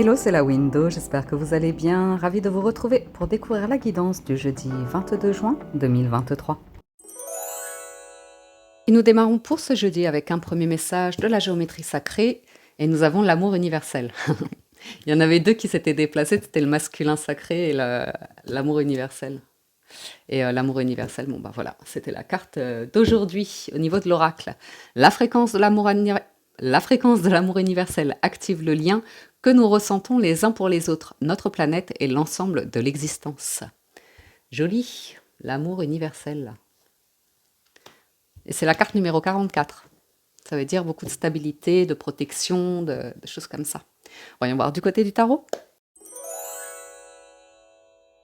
Hello, c'est la Window, j'espère que vous allez bien. Ravi de vous retrouver pour découvrir la guidance du jeudi 22 juin 2023. Et nous démarrons pour ce jeudi avec un premier message de la géométrie sacrée et nous avons l'amour universel. Il y en avait deux qui s'étaient déplacés, c'était le masculin sacré et l'amour universel. Et l'amour universel, bon bah voilà, c'était la carte d'aujourd'hui au niveau de l'oracle. La fréquence de l'amour universel active le lien que nous ressentons les uns pour les autres, notre planète et l'ensemble de l'existence. Joli, l'amour universel. Et c'est la carte numéro 44. Ça veut dire beaucoup de stabilité, de protection, de choses comme ça. Voyons voir du côté du tarot.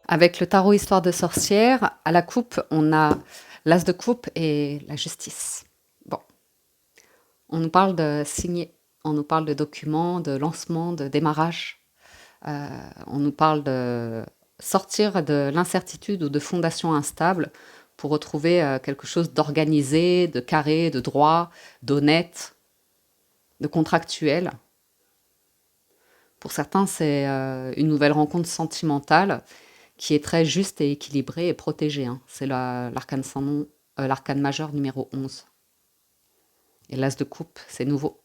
Avec le tarot Histoire de sorcière, à la coupe, on a l'as de coupe et la justice. Bon, on nous parle de signer, on nous parle de documents, de lancement, de démarrage. On nous parle de sortir de l'incertitude ou de fondations instables pour retrouver quelque chose d'organisé, de carré, de droit, d'honnête, de contractuel. Pour certains, c'est une nouvelle rencontre sentimentale qui est très juste et équilibrée et protégée. Hein. C'est l'arcane sans nom, l'arcane majeur numéro 11. Et l'as de coupe, c'est nouveau.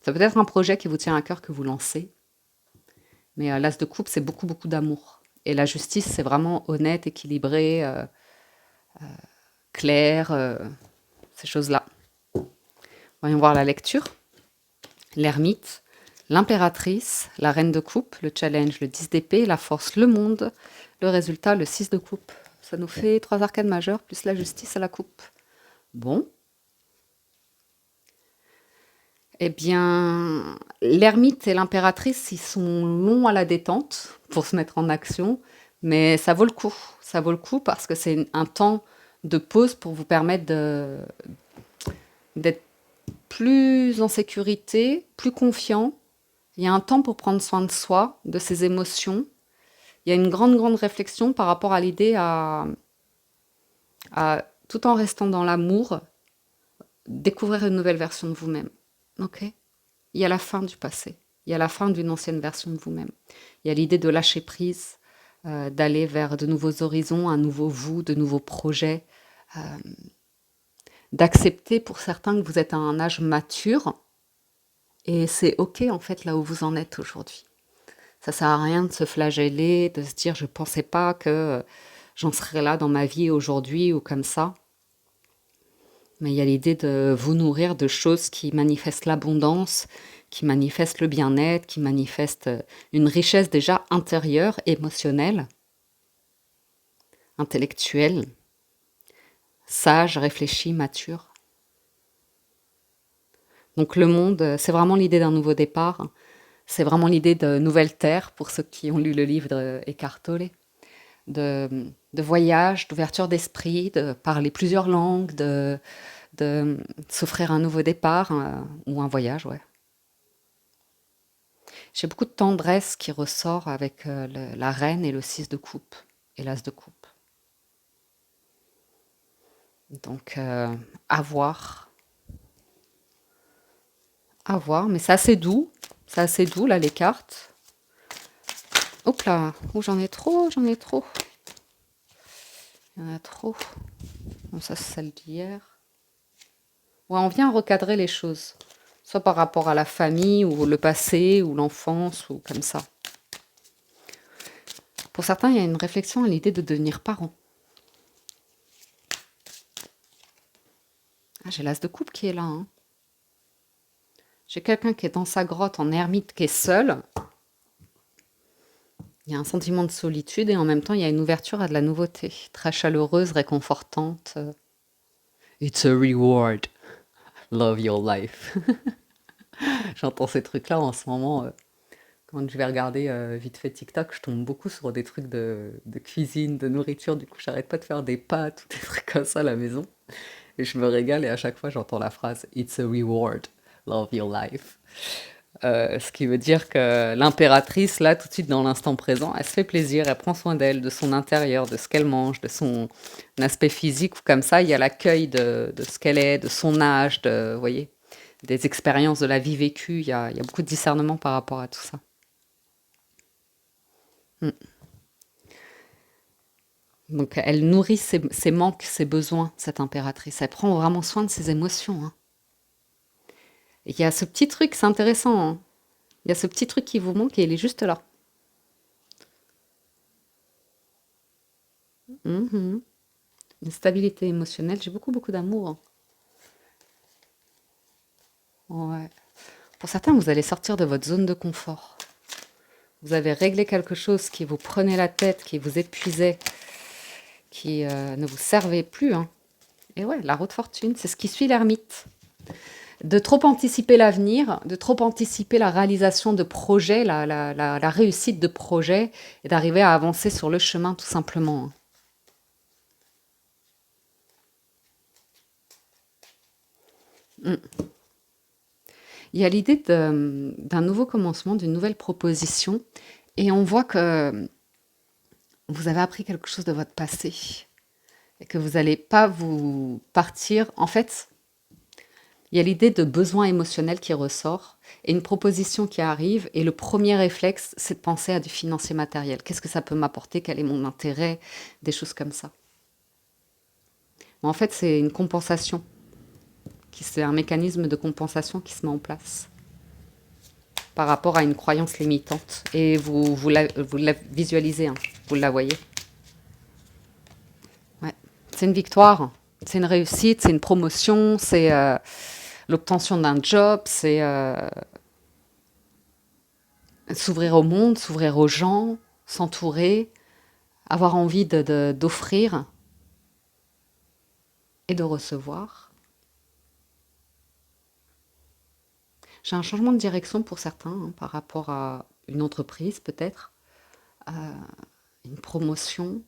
Ça peut être un projet qui vous tient à cœur que vous lancez, mais l'as de coupe, c'est beaucoup, beaucoup d'amour. Et la justice, c'est vraiment honnête, équilibré, clair, ces choses-là. Voyons voir la lecture. L'ermite, l'impératrice, la reine de coupe, le challenge, le 10 d'épée, la force, le monde, le résultat, le 6 de coupe. Ça nous fait 3 arcanes majeures plus la justice à la coupe. Bon. Eh bien, l'ermite et l'impératrice, ils sont longs à la détente pour se mettre en action, mais ça vaut le coup. Ça vaut le coup parce que c'est un temps de pause pour vous permettre d'être plus en sécurité, plus confiant. Il y a un temps pour prendre soin de soi, de ses émotions. Il y a une grande, grande réflexion par rapport à l'idée tout en restant dans l'amour, découvrir une nouvelle version de vous-même. Ok ? Il y a la fin du passé. Il y a la fin d'une ancienne version de vous-même. Il y a l'idée de lâcher prise, d'aller vers de nouveaux horizons, un nouveau vous, de nouveaux projets, d'accepter pour certains que vous êtes à un âge mature et c'est ok en fait là où vous en êtes aujourd'hui. Ça sert à rien de se flageller, de se dire je pensais pas que j'en serais là dans ma vie aujourd'hui ou comme ça. Mais il y a l'idée de vous nourrir de choses qui manifestent l'abondance, qui manifestent le bien-être, qui manifestent une richesse déjà intérieure, émotionnelle, intellectuelle, sage, réfléchie, mature. Donc le monde, c'est vraiment l'idée d'un nouveau départ. C'est vraiment l'idée de nouvelle terre, pour ceux qui ont lu le livre d'Eckhart Tolle, de voyage, d'ouverture d'esprit, de parler plusieurs langues, de s'offrir un nouveau départ ou un voyage, ouais. J'ai beaucoup de tendresse qui ressort avec la reine et le 6 de coupe et l'as de coupe. Donc, à voir. À voir, mais c'est assez doux. C'est assez doux, là, les cartes. Hop là, oh, j'en ai trop. Il y en a trop. Bon, ça, c'est celle d'hier. Ouais, on vient recadrer les choses. Soit par rapport à la famille, ou le passé, ou l'enfance, ou comme ça. Pour certains, il y a une réflexion à l'idée de devenir parent. Ah, j'ai l'as de coupe qui est là. Hein. J'ai quelqu'un qui est dans sa grotte en ermite, qui est seul. Il y a un sentiment de solitude et en même temps, il y a une ouverture à de la nouveauté. Très chaleureuse, réconfortante. It's a reward. Love your life. J'entends ces trucs-là en ce moment. Quand je vais regarder vite fait TikTok, je tombe beaucoup sur des trucs de cuisine, de nourriture. Du coup, j'arrête pas de faire des pâtes ou des trucs comme ça à la maison. Et je me régale et à chaque fois, j'entends la phrase It's a reward. Love your life. Ce qui veut dire que l'impératrice, là, tout de suite dans l'instant présent, elle se fait plaisir, elle prend soin d'elle, de son intérieur, de ce qu'elle mange, de son aspect physique, ou comme ça, il y a l'accueil de ce qu'elle est, de son âge, vous voyez. des expériences de la vie vécue. Il y a beaucoup de discernement par rapport à tout ça. Mm. Donc, elle nourrit ses manques, ses besoins, cette impératrice. Elle prend vraiment soin de ses émotions, hein. Et il y a ce petit truc, c'est intéressant, hein. Il y a ce petit truc qui vous manque et il est juste là. Mhm. Une stabilité émotionnelle. J'ai beaucoup, beaucoup d'amour, hein. Ouais. Pour certains, vous allez sortir de votre zone de confort. Vous avez réglé quelque chose qui vous prenait la tête, qui vous épuisait, qui ne vous servait plus, hein. Et ouais, la roue de fortune, c'est ce qui suit l'ermite. De trop anticiper l'avenir, de trop anticiper la réalisation de projets, la réussite de projets, et d'arriver à avancer sur le chemin tout simplement, hein. Mm. Il y a l'idée d'un nouveau commencement, d'une nouvelle proposition, et on voit que vous avez appris quelque chose de votre passé, et que vous n'allez pas vous partir. En fait, il y a l'idée de besoin émotionnel qui ressort, et une proposition qui arrive, et le premier réflexe, c'est de penser à du financier matériel. Qu'est-ce que ça peut m'apporter? Quel est mon intérêt? Des choses comme ça. Mais en fait, c'est une compensation, c'est un mécanisme de compensation qui se met en place par rapport à une croyance limitante. Et vous la visualisez, hein, vous la voyez. Ouais. C'est une victoire, c'est une réussite, c'est une promotion, c'est l'obtention d'un job, c'est s'ouvrir au monde, s'ouvrir aux gens, s'entourer, avoir envie d'offrir et de recevoir. J'ai un changement de direction pour certains, hein, par rapport à une entreprise peut-être, une promotion,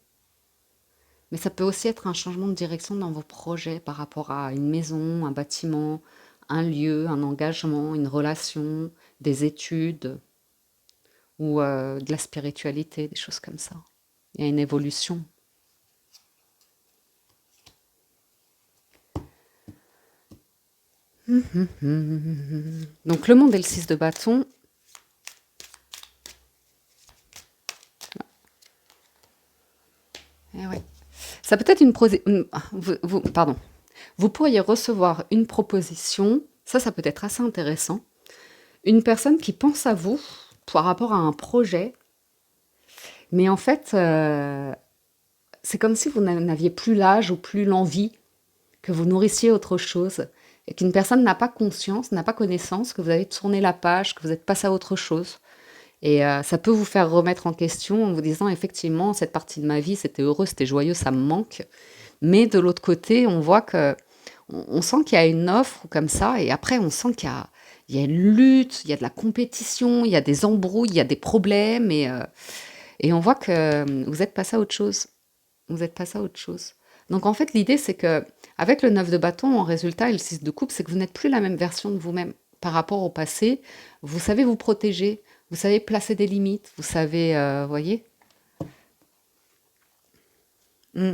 mais ça peut aussi être un changement de direction dans vos projets par rapport à une maison, un bâtiment, un lieu, un engagement, une relation, des études ou de la spiritualité, des choses comme ça. Il y a une évolution. Donc le monde est le 6 de bâton. Eh ouais. Ça peut être pardon. Vous pourriez recevoir une proposition, ça peut être assez intéressant. Une personne qui pense à vous par rapport à un projet, mais en fait, c'est comme si vous n'aviez plus l'âge ou plus l'envie, que vous nourrissiez autre chose, et qu'une personne n'a pas conscience, n'a pas connaissance, que vous avez tourné la page, que vous êtes passé à autre chose. Et ça peut vous faire remettre en question en vous disant, effectivement, cette partie de ma vie, c'était heureux, c'était joyeux, ça me manque. Mais de l'autre côté, on voit que on sent qu'il y a une offre comme ça, et après, on sent qu'il y a une lutte, il y a de la compétition, il y a des embrouilles, il y a des problèmes, et on voit que vous êtes passé à autre chose. Vous êtes passé à autre chose. Donc en fait, l'idée, c'est que avec le 9 de bâton, en résultat, et le 6 de coupe, c'est que vous n'êtes plus la même version de vous-même par rapport au passé. Vous savez vous protéger, vous savez placer des limites, vous savez, voyez. Mm.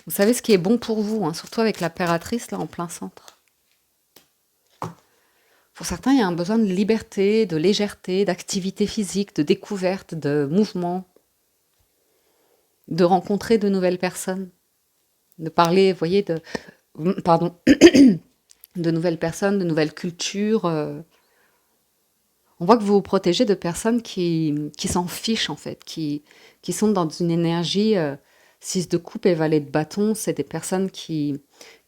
Vous savez ce qui est bon pour vous, hein, surtout avec l'impératrice là en plein centre. Pour certains, il y a un besoin de liberté, de légèreté, d'activité physique, de découverte, de mouvement, de rencontrer de nouvelles personnes, de parler, vous voyez, pardon, de nouvelles personnes, de nouvelles cultures. On voit que vous vous protégez de personnes qui s'en fichent, en fait, qui sont dans une énergie. 6 de coupe et valet de bâton, c'est des personnes qui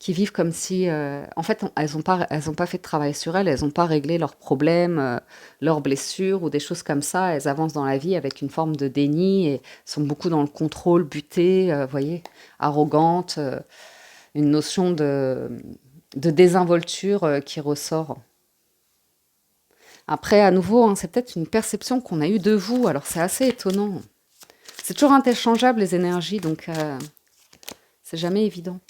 vivent comme si, en fait, elles ont pas fait de travail sur elles, elles n'ont pas réglé leurs problèmes, leurs blessures ou des choses comme ça. Elles avancent dans la vie avec une forme de déni et sont beaucoup dans le contrôle, butées, voyez, arrogantes, une notion de désinvolture qui ressort. Après, à nouveau, hein, c'est peut-être une perception qu'on a eue de vous, alors c'est assez étonnant. C'est toujours interchangeable les énergies, donc c'est jamais évident.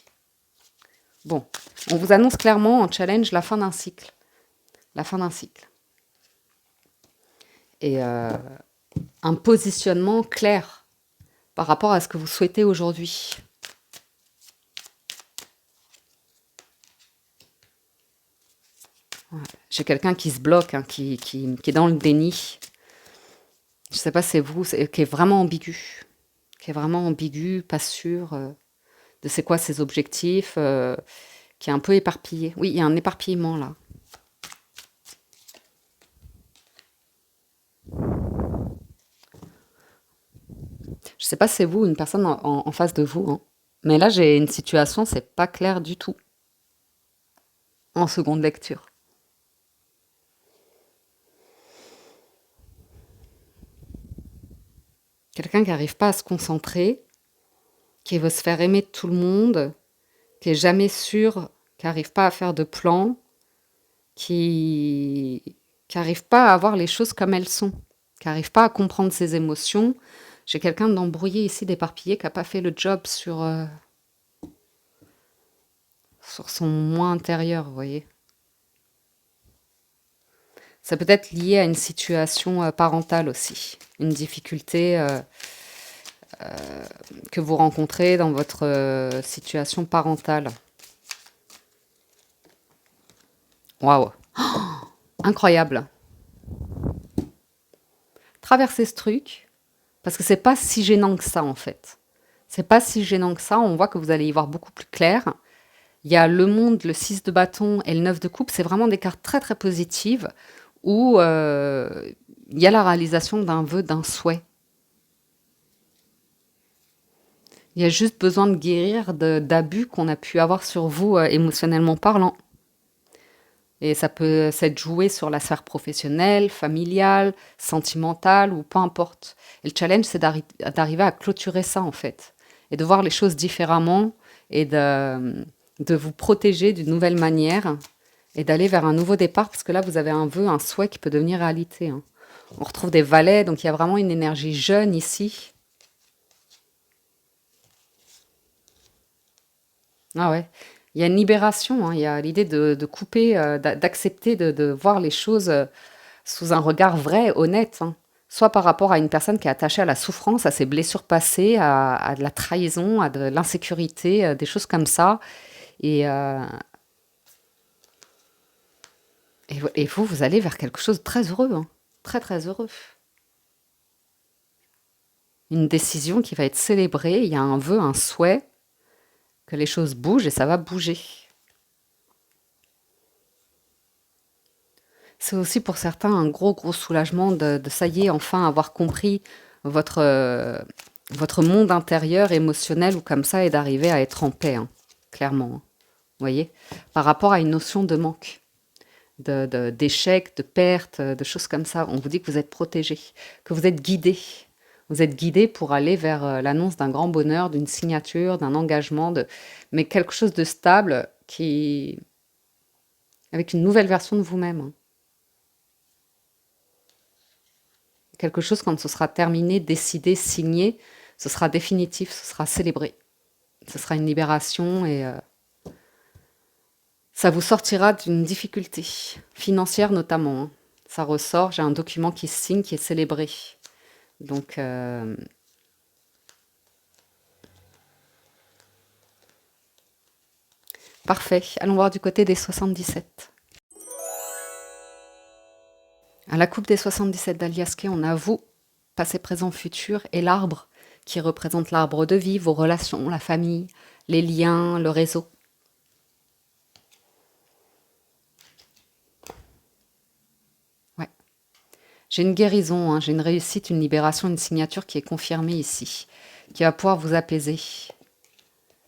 Bon, on vous annonce clairement en challenge la fin d'un cycle. La fin d'un cycle. Et un positionnement clair par rapport à ce que vous souhaitez aujourd'hui. J'ai quelqu'un qui se bloque, hein, qui est dans le déni. Je sais pas, c'est vous, qui est vraiment ambigu. Qui est vraiment ambigu, pas sûr de c'est quoi ses objectifs, qui est un peu éparpillé. Oui, il y a un éparpillement là. Je sais pas si c'est vous ou une personne en face de vous, hein. Mais là, j'ai une situation, c'est pas clair du tout en seconde lecture. Quelqu'un qui n'arrive pas à se concentrer, qui veut se faire aimer de tout le monde, qui est jamais sûr, qui n'arrive pas à faire de plan, qui n'arrive pas à voir les choses comme elles sont, qui n'arrive pas à comprendre ses émotions. J'ai quelqu'un d'embrouillé ici, d'éparpillé, qui n'a pas fait le job sur son moi intérieur, vous voyez. Ça peut être lié à une situation parentale aussi, une difficulté que vous rencontrez dans votre situation parentale. Waouh, incroyable. Traverser ce truc, parce que c'est pas si gênant que ça en fait. C'est pas si gênant que ça, on voit que vous allez y voir beaucoup plus clair. Il y a le monde, le 6 de bâton et le 9 de coupe, c'est vraiment des cartes très très positives où il y a la réalisation d'un vœu, d'un souhait. Il y a juste besoin de guérir d'abus qu'on a pu avoir sur vous émotionnellement parlant. Et ça peut s'être joué sur la sphère professionnelle, familiale, sentimentale ou peu importe. Et le challenge, c'est d'arriver à clôturer ça en fait. Et de voir les choses différemment et de vous protéger d'une nouvelle manière et d'aller vers un nouveau départ parce que là, vous avez un vœu, un souhait qui peut devenir réalité, hein. On retrouve des valets, donc il y a vraiment une énergie jeune ici. Ah ouais. Il y a une libération, hein. Il y a l'idée de couper, d'accepter de voir les choses sous un regard vrai, honnête, hein. Soit par rapport à une personne qui est attachée à la souffrance, à ses blessures passées, à de la trahison, à de l'insécurité, des choses comme ça. Et, et vous, vous allez vers quelque chose de très heureux, hein. Très, très heureux. Une décision qui va être célébrée. Il y a un vœu, un souhait que les choses bougent et ça va bouger. C'est aussi pour certains un gros, gros soulagement de ça y est, enfin avoir compris votre, votre monde intérieur, émotionnel ou comme ça, et d'arriver à être en paix, hein, clairement, hein. Vous voyez, par rapport à une notion de manque, d'échec, de perte, de choses comme ça. On vous dit que vous êtes protégé, que vous êtes guidé. Vous êtes guidé pour aller vers l'annonce d'un grand bonheur, d'une signature, d'un engagement, mais quelque chose de stable avec une nouvelle version de vous-même, hein. Quelque chose, quand ce sera terminé, décidé, signé, ce sera définitif, ce sera célébré. Ce sera une libération et ça vous sortira d'une difficulté financière notamment, hein. Ça ressort, j'ai un document qui se signe, qui est célébré. Donc, parfait. Allons voir du côté des 77. À la coupe des 77 d'Aliaské, on a vous, passé, présent, futur, et l'arbre qui représente l'arbre de vie, vos relations, la famille, les liens, le réseau. Ouais. J'ai une guérison, hein, j'ai une réussite, une libération, une signature qui est confirmée ici, qui va pouvoir vous apaiser.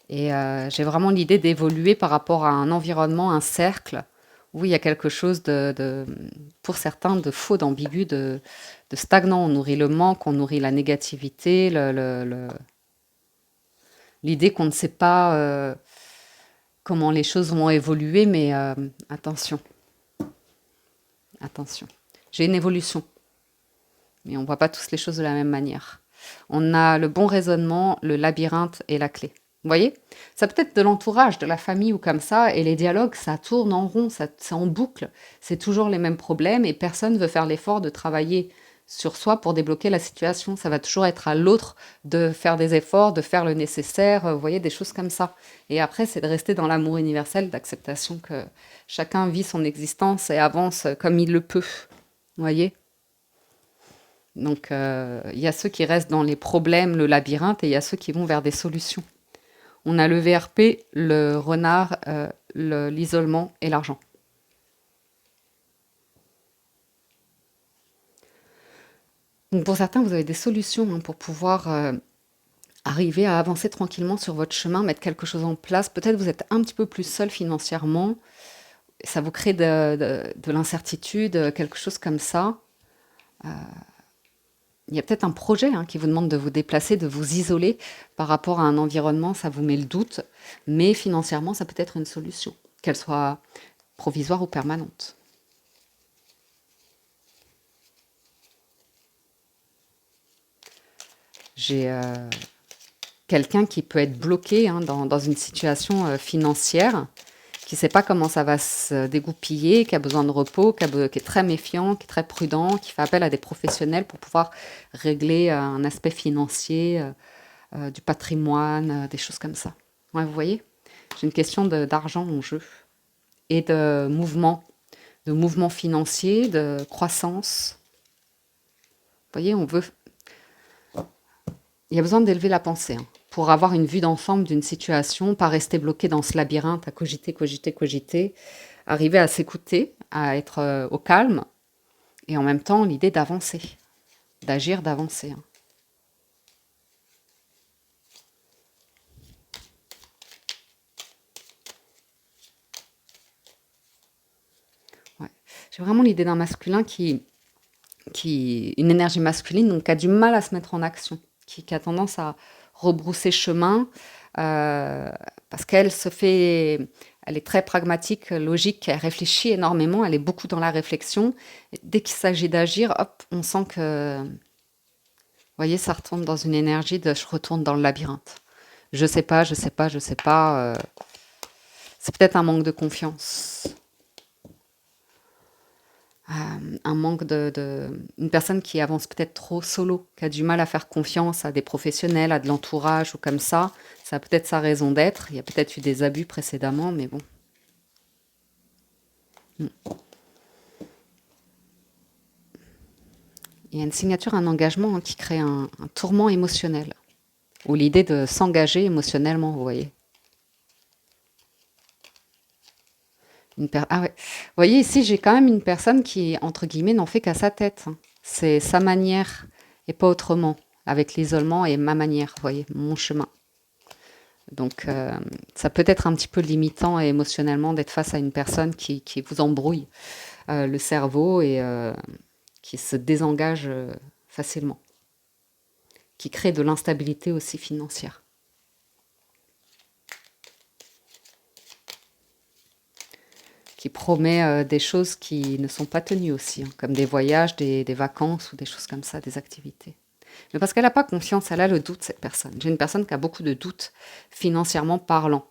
Et j'ai vraiment l'idée d'évoluer par rapport à un environnement, un cercle, où il y a quelque chose pour certains, de faux, d'ambigu, de stagnant. On nourrit le manque, on nourrit la négativité, l'idée qu'on ne sait pas comment les choses vont évoluer, mais attention, attention. J'ai une évolution, mais on ne voit pas tous les choses de la même manière. On a le bon raisonnement, le labyrinthe et la clé. Vous voyez? Ça peut être de l'entourage, de la famille ou comme ça, et les dialogues, ça tourne en rond, c'est en boucle. C'est toujours les mêmes problèmes et personne ne veut faire l'effort de travailler sur soi pour débloquer la situation. Ça va toujours être à l'autre de faire des efforts, de faire le nécessaire, vous voyez, des choses comme ça. Et après, c'est de rester dans l'amour universel, d'acceptation que chacun vit son existence et avance comme il le peut. Vous voyez? Donc, il y a ceux qui restent dans les problèmes, le labyrinthe, et il y a ceux qui vont vers des solutions. On a le VRP, le renard, l'isolement et l'argent. Donc pour certains, vous avez des solutions hein, pour pouvoir arriver à avancer tranquillement sur votre chemin, mettre quelque chose en place. Peut-être vous êtes un petit peu plus seul financièrement, ça vous crée de l'incertitude, quelque chose comme ça. Il y a peut-être un projet hein, qui vous demande de vous déplacer, de vous isoler par rapport à un environnement, ça vous met le doute, mais financièrement, ça peut être une solution, qu'elle soit provisoire ou permanente. J'ai quelqu'un qui peut être bloqué hein, dans une situation financière, qui ne sait pas comment ça va se dégoupiller, qui a besoin de repos, qui est très méfiant, qui est très prudent, qui fait appel à des professionnels pour pouvoir régler un aspect financier, du patrimoine, des choses comme ça. Ouais, vous voyez, j'ai une question d'argent en jeu et de mouvement financier, de croissance. Vous voyez, il y a besoin d'élever la pensée hein, pour avoir une vue d'ensemble d'une situation, pas rester bloqué dans ce labyrinthe à cogiter, cogiter, cogiter, arriver à s'écouter, à être au calme, et en même temps l'idée d'avancer, d'agir, d'avancer. Hein. Ouais. J'ai vraiment l'idée d'un masculin une énergie masculine, donc qui a du mal à se mettre en action, qui a tendance à rebrousser chemin, parce elle est très pragmatique, logique, elle réfléchit énormément, elle est beaucoup dans la réflexion. Et dès qu'il s'agit d'agir, hop, on sent que, vous voyez, ça retombe dans une énergie de je retourne dans le labyrinthe. Je sais pas, je sais pas, je sais pas. C'est peut-être un manque de confiance. Un manque une personne qui avance peut-être trop solo, qui a du mal à faire confiance à des professionnels, à de l'entourage ou comme ça a peut-être sa raison d'être. Il y a peut-être eu des abus précédemment, mais bon. Mm. Il y a une signature, un engagement hein, qui crée un tourment émotionnel, ou l'idée de s'engager émotionnellement, vous voyez. Ah ouais. Vous voyez, ici, j'ai quand même une personne qui, entre guillemets, n'en fait qu'à sa tête. Hein. C'est sa manière et pas autrement, avec l'isolement et ma manière, vous voyez, mon chemin. Donc, ça peut être un petit peu limitant et émotionnellement d'être face à une personne qui vous embrouille le cerveau et qui se désengage facilement, qui crée de l'instabilité aussi financière, qui promet des choses qui ne sont pas tenues aussi, hein, comme des voyages, des vacances ou des choses comme ça, des activités. Mais parce qu'elle n'a pas confiance, elle a le doute, cette personne. J'ai une personne qui a beaucoup de doutes financièrement parlant.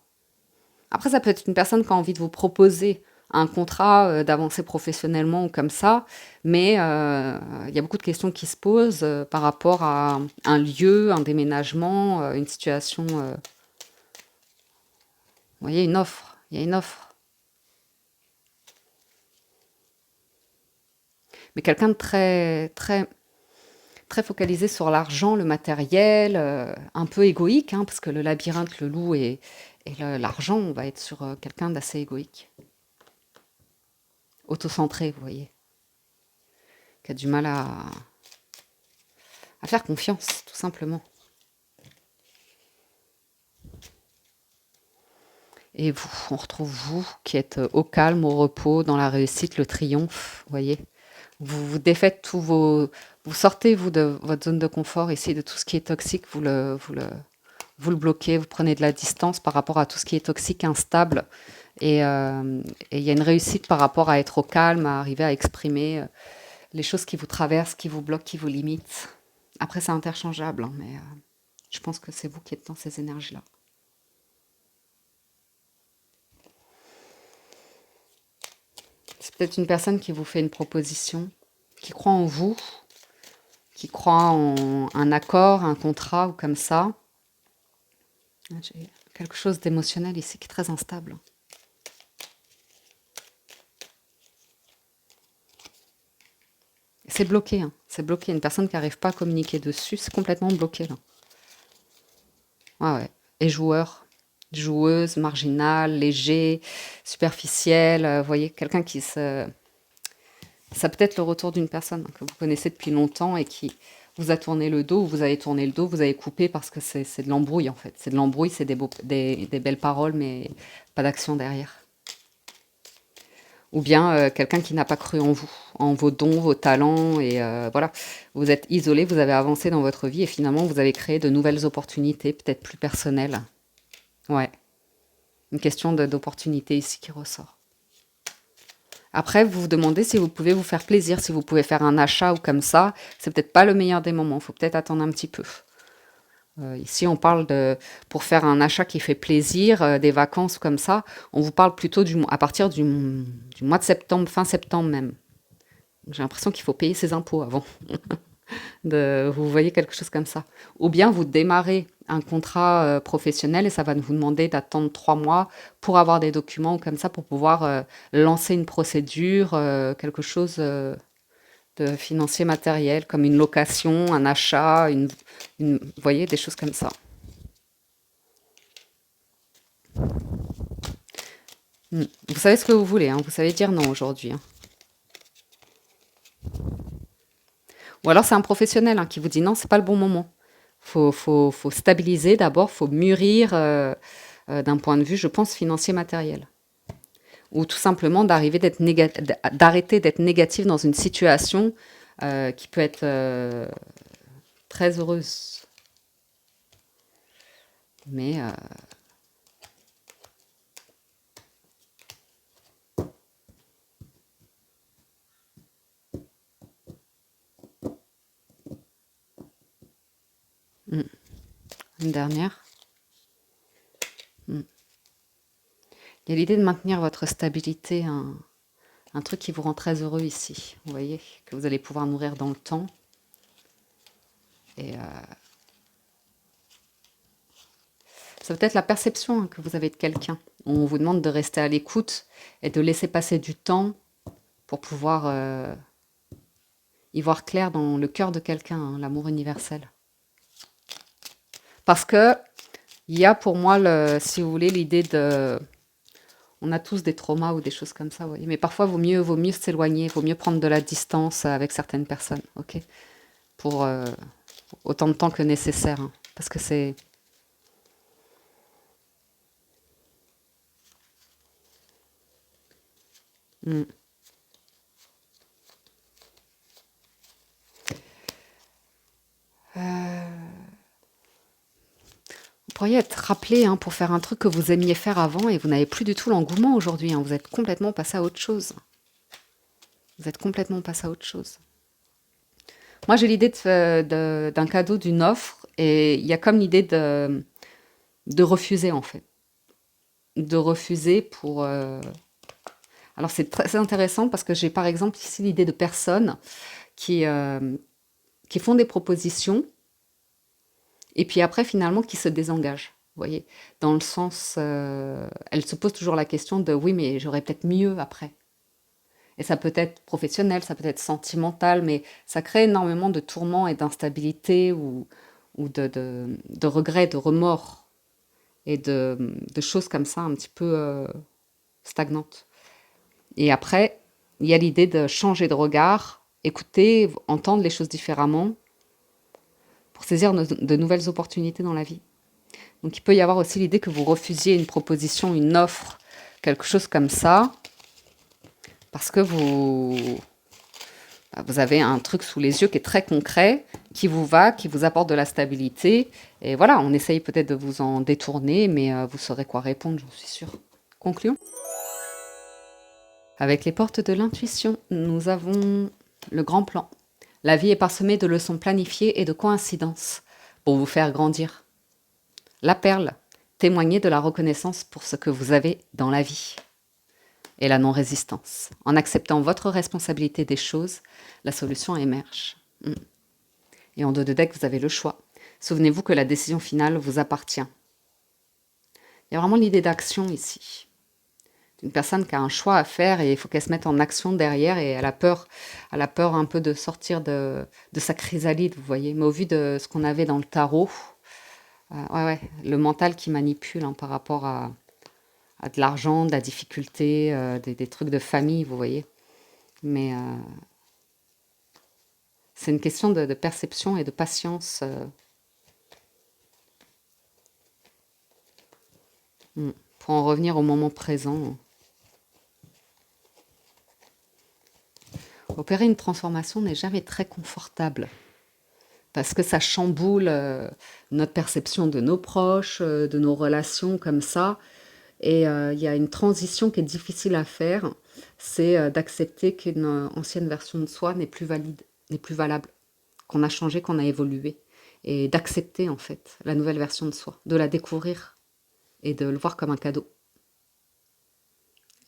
Après, ça peut être une personne qui a envie de vous proposer un contrat, d'avancer professionnellement ou comme ça, mais il y a beaucoup de questions qui se posent par rapport à un lieu, un déménagement, une situation. Vous voyez, une offre. Il y a une offre. Mais quelqu'un de très, très, très focalisé sur l'argent, le matériel, un peu égoïque, hein, parce que le labyrinthe, le loup et l'argent, on va être sur quelqu'un d'assez égoïque. Autocentré, vous voyez. Qui a du mal à faire confiance, tout simplement. Et vous, on retrouve vous qui êtes au calme, au repos, dans la réussite, le triomphe, vous voyez. Vous défaites tous vos... Vous sortez, vous, de votre zone de confort, ici, de tout ce qui est toxique, vous le bloquez, vous prenez de la distance par rapport à tout ce qui est toxique, instable. Et il y a une réussite par rapport à être au calme, à arriver à exprimer les choses qui vous traversent, qui vous bloquent, qui vous limitent. Après, c'est interchangeable, hein, mais je pense que c'est vous qui êtes dans ces énergies-là. C'est peut-être une personne qui vous fait une proposition, qui croit en vous, qui croient en un accord, un contrat ou comme ça. J'ai quelque chose d'émotionnel ici qui est très instable. C'est bloqué, hein. C'est bloqué. Une personne qui n'arrive pas à communiquer dessus, c'est complètement bloqué là. Ouais, ouais. Et joueur, joueuse, marginale, léger, superficiel. Vous voyez, quelqu'un qui se... Ça peut être le retour d'une personne que vous connaissez depuis longtemps et qui vous a tourné le dos, ou vous avez tourné le dos, vous avez coupé parce que c'est de l'embrouille en fait. C'est de l'embrouille, c'est des belles paroles, mais pas d'action derrière. Ou bien quelqu'un qui n'a pas cru en vous, en vos dons, vos talents, et voilà. Vous êtes isolé, vous avez avancé dans votre vie et finalement vous avez créé de nouvelles opportunités, peut-être plus personnelles. Ouais, une question d'opportunité ici qui ressort. Après, vous vous demandez si vous pouvez vous faire plaisir, si vous pouvez faire un achat ou comme ça. C'est peut-être pas le meilleur des moments, il faut peut-être attendre un petit peu. Ici, on parle de pour faire un achat qui fait plaisir, des vacances comme ça. On vous parle plutôt à partir du mois de septembre, fin septembre même. J'ai l'impression qu'il faut payer ses impôts avant. Vous voyez quelque chose comme ça. Ou bien vous démarrez un contrat professionnel et ça va vous demander d'attendre 3 mois pour avoir des documents ou comme ça pour pouvoir lancer une procédure, quelque chose de financier matériel, comme une location, un achat, vous voyez, des choses comme ça. Vous savez ce que vous voulez, hein, vous savez dire non aujourd'hui, hein. Ou alors c'est un professionnel hein, qui vous dit non, c'est pas le bon moment. Faut stabiliser d'abord, faut mûrir d'un point de vue, je pense, financier matériel. Ou tout simplement d'arrêter d'être négatif dans une situation qui peut être très heureuse. Mais une dernière. Il y a l'idée de maintenir votre stabilité, un truc qui vous rend très heureux ici. Vous voyez, que vous allez pouvoir nourrir dans le temps. Et ça peut être la perception hein, que vous avez de quelqu'un. On vous demande de rester à l'écoute et de laisser passer du temps pour pouvoir y voir clair dans le cœur de quelqu'un, hein, l'amour universel. Parce que il y a pour moi, si vous voulez, l'idée de... On a tous des traumas ou des choses comme ça, vous voyez. Mais parfois, vaut mieux s'éloigner, vaut mieux prendre de la distance avec certaines personnes, ok? Pour autant de temps que nécessaire, hein. Parce que c'est... Hmm. Vous pourriez être rappelé hein, pour faire un truc que vous aimiez faire avant et vous n'avez plus du tout l'engouement aujourd'hui, hein. Vous êtes complètement passé à autre chose. Vous êtes complètement passé à autre chose. Moi, j'ai l'idée d'un cadeau, d'une offre, et il y a comme l'idée de refuser, en fait. De refuser pour... Alors, c'est très intéressant parce que j'ai, par exemple, ici l'idée de personnes qui, euh, qui font des propositions et puis après, finalement, qui se désengagent. Vous voyez, dans le sens, elles se posent toujours la question de oui, mais j'aurais peut-être mieux après. Et ça peut être professionnel, ça peut être sentimental, mais ça crée énormément de tourments et d'instabilité ou de regrets, de remords et de choses comme ça un petit peu stagnantes. Et après, il y a l'idée de changer de regard, écouter, entendre les choses différemment pour saisir de nouvelles opportunités dans la vie. Donc il peut y avoir aussi l'idée que vous refusiez une proposition, une offre, quelque chose comme ça, parce que vous avez un truc sous les yeux qui est très concret, qui vous va, qui vous apporte de la stabilité. Et voilà, on essaye peut-être de vous en détourner, mais vous saurez quoi répondre, j'en suis sûre. Concluons. Avec les portes de l'intuition, nous avons le grand plan. La vie est parsemée de leçons planifiées et de coïncidences pour vous faire grandir. La perle, témoignez de la reconnaissance pour ce que vous avez dans la vie. Et la non-résistance. En acceptant votre responsabilité des choses, la solution émerge. Et en dos de deck, vous avez le choix. Souvenez-vous que la décision finale vous appartient. Il y a vraiment l'idée d'action ici. Une personne qui a un choix à faire et il faut qu'elle se mette en action derrière et elle a peur un peu de sortir de sa chrysalide, vous voyez. Mais au vu de ce qu'on avait dans le tarot, ouais, le mental qui manipule par rapport à de l'argent, de la difficulté, des trucs de famille, vous voyez. Mais c'est une question de perception et de patience. Pour en revenir au moment présent. Opérer une transformation n'est jamais très confortable parce que ça chamboule notre perception de nos proches, de nos relations comme ça. Et il y a une transition qui est difficile à faire, c'est d'accepter qu'une ancienne version de soi n'est plus valide, n'est plus valable, qu'on a changé, qu'on a évolué. Et d'accepter en fait la nouvelle version de soi, de la découvrir et de le voir comme un cadeau.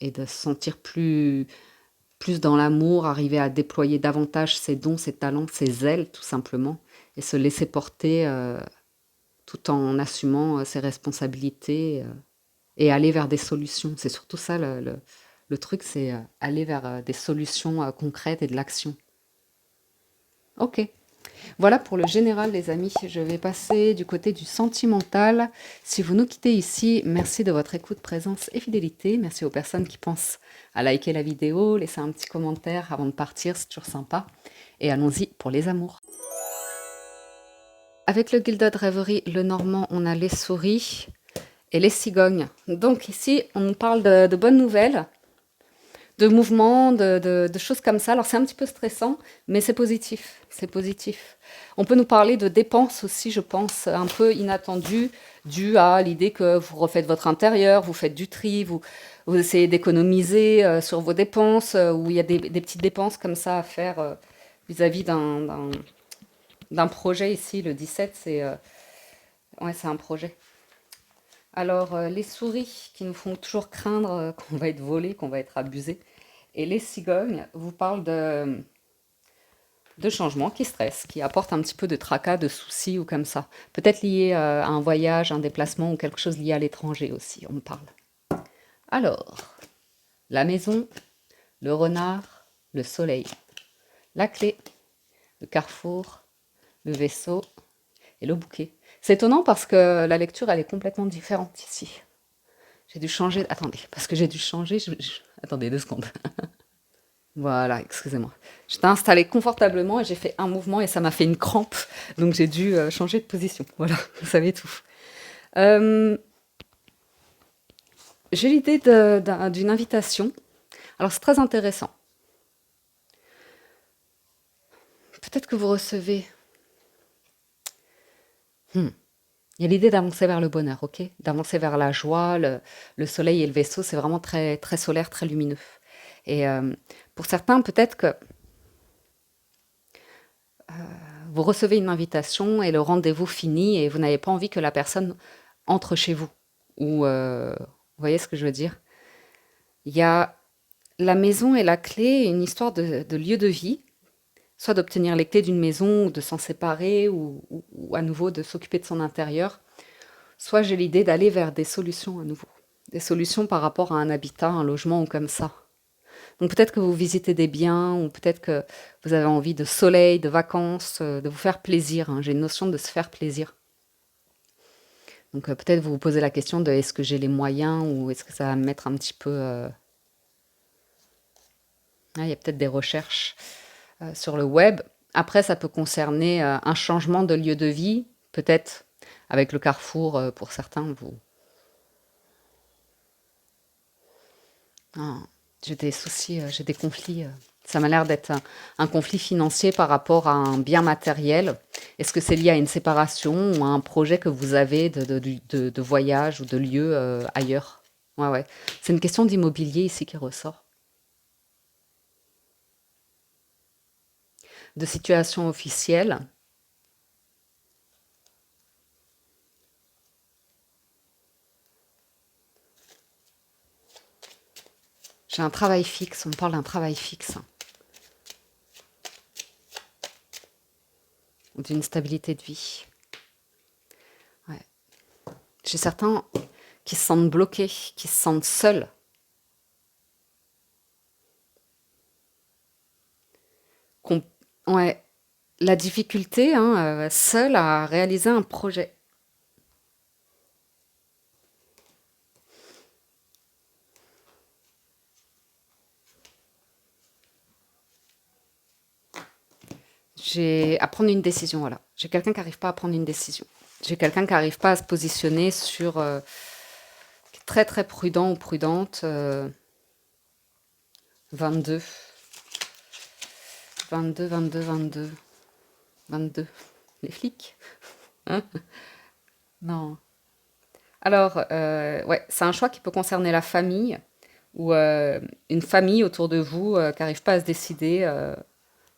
Et de se sentir plus dans l'amour, arriver à déployer davantage ses dons, ses talents, ses ailes, tout simplement, et se laisser porter tout en assumant ses responsabilités et aller vers des solutions. C'est surtout ça le truc, c'est aller vers des solutions concrètes et de l'action. Ok. Voilà pour le général, les amis. Je vais passer du côté du sentimental. Si vous nous quittez ici, merci de votre écoute, présence et fidélité. Merci aux personnes qui pensent à liker la vidéo, laisser un petit commentaire avant de partir, c'est toujours sympa. Et allons-y pour les amours. Avec le Gilded Reverie, le normand, on a les souris et les cigognes. Donc ici, on nous parle de bonnes nouvelles, de mouvements, de choses comme ça. Alors c'est un petit peu stressant, mais c'est positif, c'est positif. On peut nous parler de dépenses aussi, je pense, un peu inattendues, dues à l'idée que vous refaites votre intérieur, vous faites du tri, vous essayez d'économiser sur vos dépenses, ou il y a des petites dépenses comme ça à faire vis-à-vis d'un projet ici. Le 17, ouais, c'est un projet. Alors, les souris qui nous font toujours craindre qu'on va être volé, qu'on va être abusé, et les cigognes vous parlent de changements qui stressent, qui apportent un petit peu de tracas, de soucis ou comme ça. Peut-être lié à un voyage, un déplacement ou quelque chose lié à l'étranger aussi, on me parle. Alors, la maison, le renard, le soleil, la clé, le carrefour, le vaisseau et le bouquet. C'est étonnant parce que la lecture, elle est complètement différente ici. J'ai dû changer... Attendez, parce que j'ai dû changer... Attendez 2 secondes. Voilà, excusez-moi. J'étais installée confortablement et j'ai fait un mouvement et ça m'a fait une crampe. Donc j'ai dû changer de position. Voilà, vous savez tout. Euh, j'ai l'idée d'une invitation. Alors c'est très intéressant. Peut-être que vous recevez... Il y a l'idée d'avancer vers le bonheur, ok? D'avancer vers la joie, le soleil et le vaisseau, c'est vraiment très, très solaire, très lumineux. Et pour certains, peut-être que vous recevez une invitation et le rendez-vous finit et vous n'avez pas envie que la personne entre chez vous. Ou, vous voyez ce que je veux dire? Il y a la maison et la clé, une histoire de lieu de vie, soit d'obtenir les clés d'une maison ou de s'en séparer ou à nouveau de s'occuper de son intérieur, soit j'ai l'idée d'aller vers des solutions à nouveau. Des solutions par rapport à un habitat, un logement ou comme ça. Donc peut-être que vous visitez des biens ou peut-être que vous avez envie de soleil, de vacances, de vous faire plaisir. J'ai une notion de se faire plaisir. Donc peut-être vous vous posez la question de est-ce que j'ai les moyens ou est-ce que ça va me mettre un petit peu... il y a peut-être des recherches sur le web. Après, ça peut concerner un changement de lieu de vie, peut-être avec le carrefour pour certains. Ah, j'ai des soucis, j'ai des conflits. Ça m'a l'air d'être un conflit financier par rapport à un bien matériel. Est-ce que c'est lié à une séparation ou à un projet que vous avez de voyage ou de lieu ailleurs? Ouais, ouais. C'est une question d'immobilier ici qui ressort. De situation officielle. J'ai un travail fixe, on me parle d'un travail fixe. ou d'une stabilité de vie. Ouais. J'ai certains qui se sentent bloqués, qui se sentent seuls. qu'on- ouais, la difficulté, hein, seul à réaliser un projet. J'ai à prendre une décision, voilà. J'ai quelqu'un qui n'arrive pas à prendre une décision. J'ai quelqu'un qui n'arrive pas à se positionner sur qui est très très prudent ou prudente. 22, 22, 22, 22, 22. Les flics? Hein. Non. Alors, ouais, c'est un choix qui peut concerner la famille ou une famille autour de vous qui n'arrive pas à se décider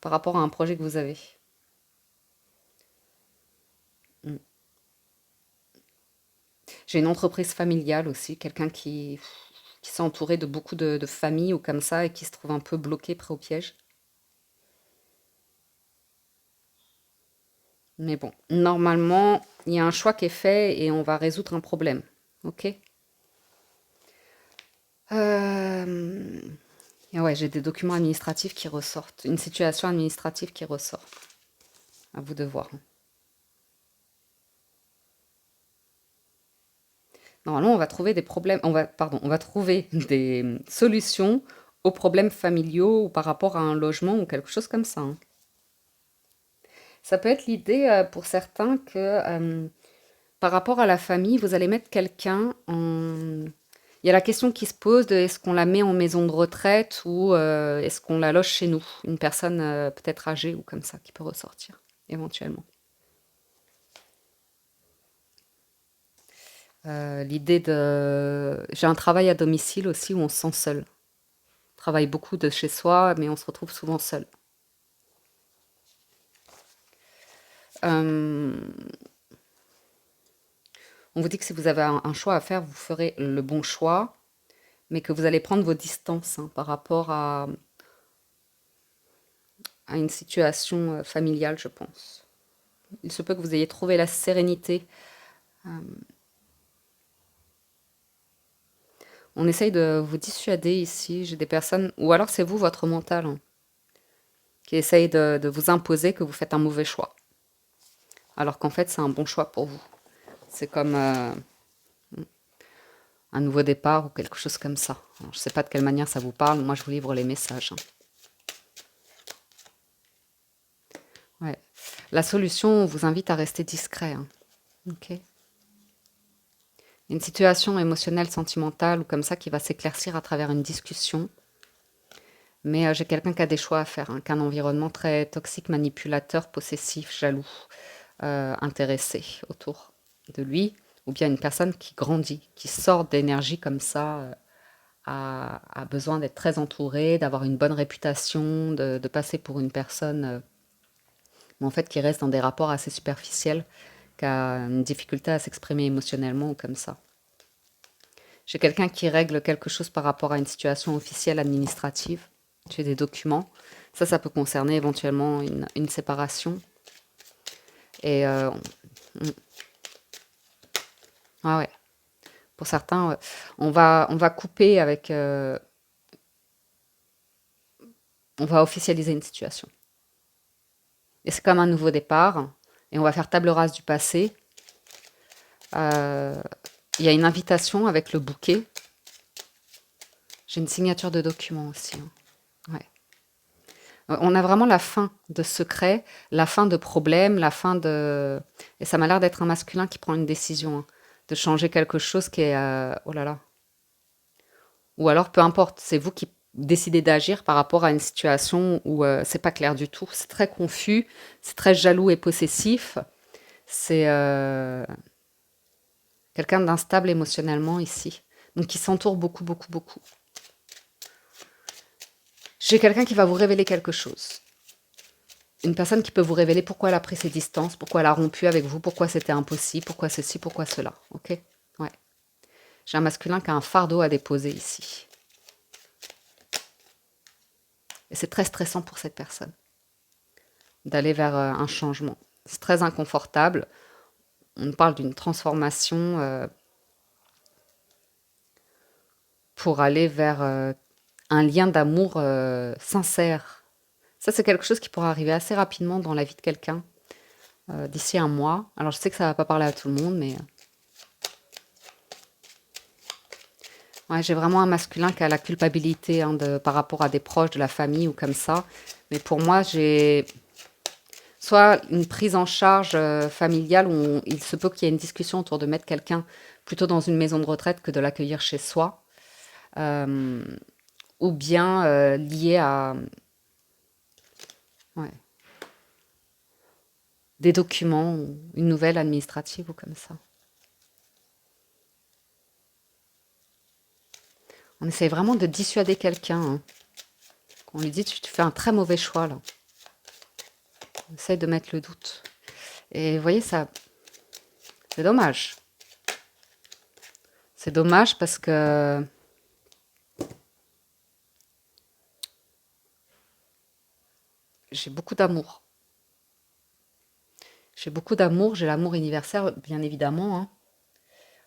par rapport à un projet que vous avez. Mm. J'ai une entreprise familiale aussi, quelqu'un qui s'est entouré de beaucoup de familles ou comme ça et qui se trouve un peu bloqué, prêt au piège. Mais bon, normalement, il y a un choix qui est fait et on va résoudre un problème. Ok? Euh, et ouais, j'ai des documents administratifs qui ressortent, une situation administrative qui ressort. À vous de voir. Normalement, on va trouver des problèmes, pardon, on va trouver des solutions aux problèmes familiaux ou par rapport à un logement ou quelque chose comme ça, hein. Ça peut être l'idée pour certains que par rapport à la famille, vous allez mettre quelqu'un en... Il y a la question qui se pose de est-ce qu'on la met en maison de retraite ou est-ce qu'on la loge chez nous? Une personne peut-être âgée ou comme ça qui peut ressortir éventuellement. L'idée de... J'ai un travail à domicile aussi où on se sent seul. On travaille beaucoup de chez soi, mais on se retrouve souvent seul. Euh, on vous dit que si vous avez un choix à faire, vous ferez le bon choix, mais que vous allez prendre vos distances hein, par rapport à une situation familiale, je pense. Il se peut que vous ayez trouvé la sérénité. Euh, on essaye de vous dissuader ici. J'ai des personnes, ou alors c'est vous, votre mental, hein, qui essaye de vous imposer que vous faites un mauvais choix, alors qu'en fait c'est un bon choix pour vous. C'est comme un nouveau départ ou quelque chose comme ça. Alors, je ne sais pas de quelle manière ça vous parle, moi je vous livre les messages, hein. Ouais. La solution, on vous invite à rester discret, hein. Ok. Une situation émotionnelle, sentimentale ou comme ça qui va s'éclaircir à travers une discussion. Mais j'ai quelqu'un qui a des choix à faire, hein, qu'un environnement très toxique, manipulateur, possessif, jaloux, intéressé autour de lui, ou bien une personne qui grandit, qui sort d'énergie comme ça, a besoin d'être très entourée, d'avoir une bonne réputation, de passer pour une personne, mais en fait qui reste dans des rapports assez superficiels, qui a une difficulté à s'exprimer émotionnellement ou comme ça. J'ai quelqu'un qui règle quelque chose par rapport à une situation officielle administrative. J'ai des documents. Ça peut concerner éventuellement une séparation. Et ah ouais, pour certains, on va couper avec, on va officialiser une situation. Et c'est comme un nouveau départ. Et on va faire table rase du passé. Euh, Il y a une invitation avec le bouquet. J'ai une signature de document aussi, hein. Ouais. On a vraiment la fin de secret, la fin de problème, la fin de... Et ça m'a l'air d'être un masculin qui prend une décision, hein, de changer quelque chose qui est... oh là là. Ou alors, peu importe, c'est vous qui décidez d'agir par rapport à une situation où c'est pas clair du tout. C'est très confus, c'est très jaloux et possessif. C'est quelqu'un d'instable émotionnellement ici. Donc, qui s'entoure beaucoup, beaucoup, beaucoup. J'ai quelqu'un qui va vous révéler quelque chose. Une personne qui peut vous révéler pourquoi elle a pris ses distances, pourquoi elle a rompu avec vous, pourquoi c'était impossible, pourquoi ceci, pourquoi cela. Ok? Ouais. J'ai un masculin qui a un fardeau à déposer ici. Et c'est très stressant pour cette personne d'aller vers un changement. C'est très inconfortable. On parle d'une transformation pour aller vers un lien d'amour sincère. Ça, c'est quelque chose qui pourra arriver assez rapidement dans la vie de quelqu'un, d'ici un mois. Alors, je sais que ça va pas parler à tout le monde, mais ouais, j'ai vraiment un masculin qui a la culpabilité hein, par rapport à des proches de la famille ou comme ça. Mais pour moi, j'ai soit une prise en charge familiale où il se peut qu'il y ait une discussion autour de mettre quelqu'un plutôt dans une maison de retraite que de l'accueillir chez soi, euh, ou bien lié à ouais, des documents, ou une nouvelle administrative ou comme ça. On essaye vraiment de dissuader quelqu'un, hein. On lui dit tu fais un très mauvais choix là. On essaye de mettre le doute. Et vous voyez, ça, c'est dommage. C'est dommage parce que j'ai beaucoup d'amour. J'ai beaucoup d'amour, j'ai l'amour universel, bien évidemment, hein.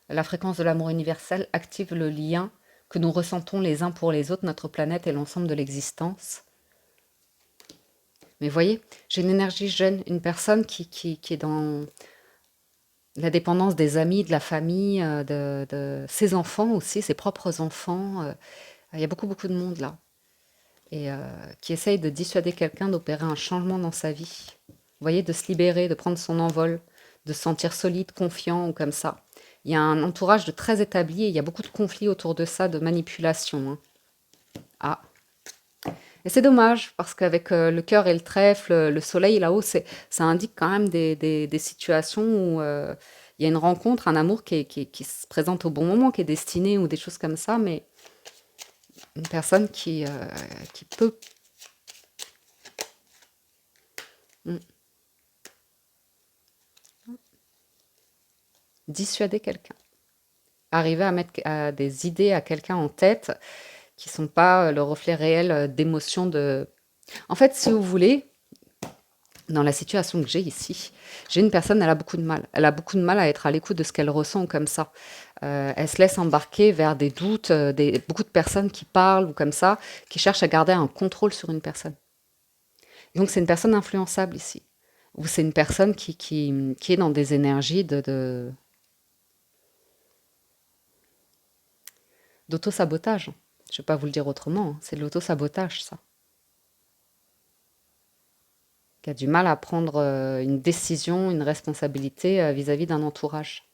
La fréquence de l'amour universel active le lien que nous ressentons les uns pour les autres, notre planète et l'ensemble de l'existence. Mais voyez, j'ai une énergie jeune, une personne qui est dans la dépendance des amis, de la famille, de ses enfants aussi, ses propres enfants. Il y a beaucoup, beaucoup de monde là. Et qui essaye de dissuader quelqu'un d'opérer un changement dans sa vie. Vous voyez, de se libérer, de prendre son envol, de se sentir solide, confiant ou comme ça. Il y a un entourage de très établi et il y a beaucoup de conflits autour de ça, de manipulation, hein. Ah, et c'est dommage parce qu'avec le cœur et le trèfle, le soleil là-haut, ça indique quand même des situations où il y a une rencontre, un amour qui se présente au bon moment, qui est destiné ou des choses comme ça, mais une personne qui peut mm, dissuader quelqu'un, arriver à mettre des idées à quelqu'un en tête qui sont pas le reflet réel d'émotions de... En fait, si vous voulez, dans la situation que j'ai ici, j'ai une personne, elle a beaucoup de mal. Elle a beaucoup de mal à être à l'écoute de ce qu'elle ressent comme ça. Elle se laisse embarquer vers des doutes, beaucoup de personnes qui parlent ou comme ça, qui cherchent à garder un contrôle sur une personne. Donc c'est une personne influençable ici. Ou c'est une personne qui est dans des énergies d'auto-sabotage. Je ne vais pas vous le dire autrement, hein. C'est de l'auto-sabotage, ça. Qui a du mal à prendre une décision, une responsabilité vis-à-vis d'un entourage.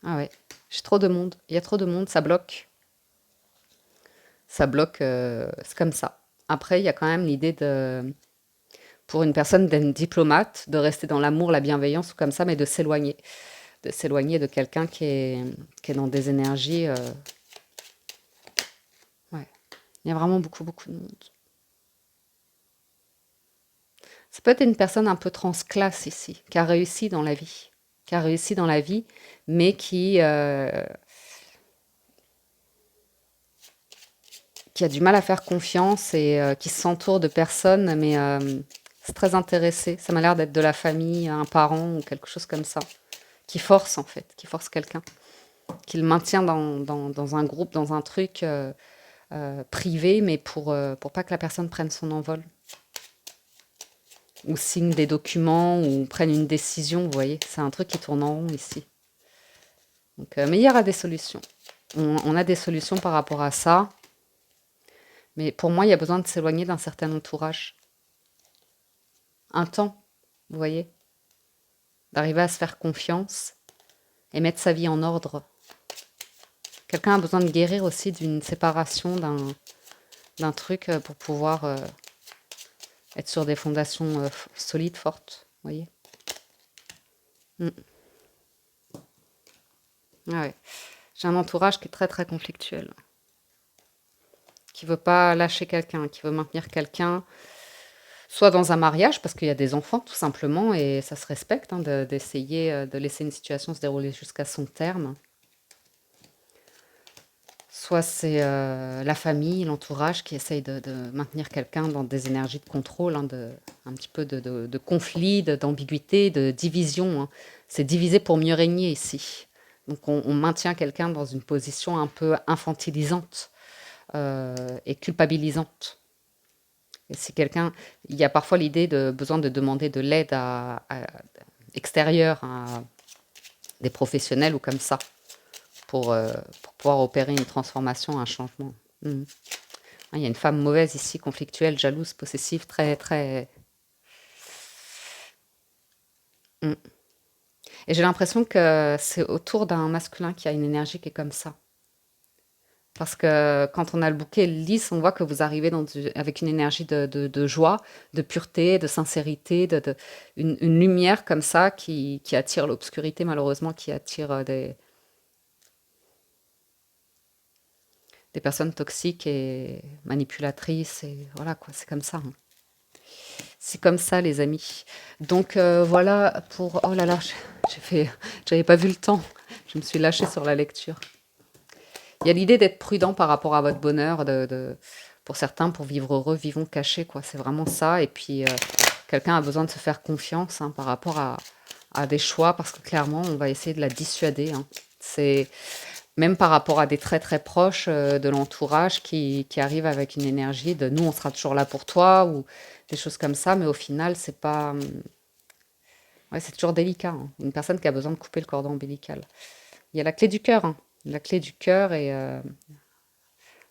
Ah ouais, j'ai trop de monde. Il y a trop de monde, ça bloque. Ça bloque, c'est comme ça. Après, il y a quand même l'idée de, pour une personne d'être diplomate, de rester dans l'amour, la bienveillance ou comme ça, mais de s'éloigner de quelqu'un qui est dans des énergies. Ouais, il y a vraiment beaucoup, beaucoup de monde. Ça peut être une personne un peu transclasse ici, qui a réussi dans la vie, qui a réussi dans la vie, mais qui a du mal à faire confiance et qui s'entoure de personnes, mais c'est très intéressé. Ça m'a l'air d'être de la famille, un parent ou quelque chose comme ça, qui force en fait, qui force quelqu'un, qui le maintient dans un groupe, dans un truc privé, mais pour pas que la personne prenne son envol, ou signe des documents, ou prenne une décision, vous voyez. C'est un truc qui tourne en rond ici. Donc, mais il y aura des solutions. On a des solutions par rapport à ça. Mais pour moi, il y a besoin de s'éloigner d'un certain entourage. Un temps, vous voyez, d'arriver à se faire confiance et mettre sa vie en ordre. Quelqu'un a besoin de guérir aussi d'une séparation, d'un truc pour pouvoir être sur des fondations solides, fortes, vous voyez. Mm. Ah ouais. J'ai un entourage qui est très très conflictuel, qui veut pas lâcher quelqu'un, qui veut maintenir quelqu'un, soit dans un mariage, parce qu'il y a des enfants tout simplement, et ça se respecte, hein, d'essayer de laisser une situation se dérouler jusqu'à son terme. Soit c'est la famille, l'entourage qui essaye de maintenir quelqu'un dans des énergies de contrôle, hein, un petit peu de conflit, d'ambiguïté, de division, hein. C'est diviser pour mieux régner ici. Donc on maintient quelqu'un dans une position un peu infantilisante et culpabilisante. Et si quelqu'un, il y a parfois l'idée de besoin de demander de l'aide extérieure à des professionnels ou comme ça pour pouvoir opérer une transformation, un changement. Mhm. Ah, il y a une femme mauvaise ici, conflictuelle, jalouse, possessive, très, très. Mm. Et j'ai l'impression que c'est autour d'un masculin qui a une énergie qui est comme ça. Parce que quand on a le bouquet lisse, on voit que vous arrivez avec une énergie de joie, de pureté, de sincérité, une lumière comme ça qui attire l'obscurité, malheureusement, qui attire des personnes toxiques et manipulatrices. Et voilà, quoi, c'est comme ça, hein. C'est comme ça, les amis. Donc voilà pour. Oh là là, j'ai fait. J'avais pas vu le temps. Je me suis lâchée sur la lecture. Il y a l'idée d'être prudent par rapport à votre bonheur, pour certains, pour vivre heureux, vivons cachés, quoi. C'est vraiment ça. Et puis, quelqu'un a besoin de se faire confiance, hein, par rapport à des choix, parce que clairement, on va essayer de la dissuader, hein. C'est même par rapport à des très très proches de l'entourage qui arrivent avec une énergie de nous, on sera toujours là pour toi, ou des choses comme ça, mais au final, c'est pas. Ouais, c'est toujours délicat, hein. Une personne qui a besoin de couper le cordon ombilical. Il y a la clé du cœur, hein. La clé du cœur et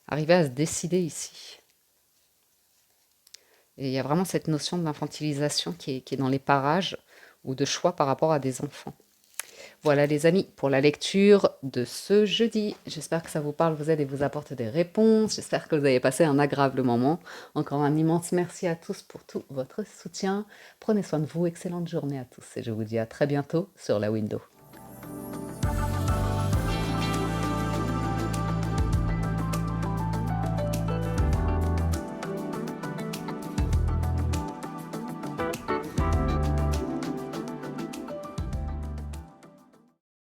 arriver à se décider ici. Et il y a vraiment cette notion d'infantilisation qui est dans les parages ou de choix par rapport à des enfants. Voilà les amis, pour la lecture de ce jeudi. J'espère que ça vous parle, vous aide et vous apporte des réponses. J'espère que vous avez passé un agréable moment. Encore un immense merci à tous pour tout votre soutien. Prenez soin de vous, excellente journée à tous et je vous dis à très bientôt sur la window.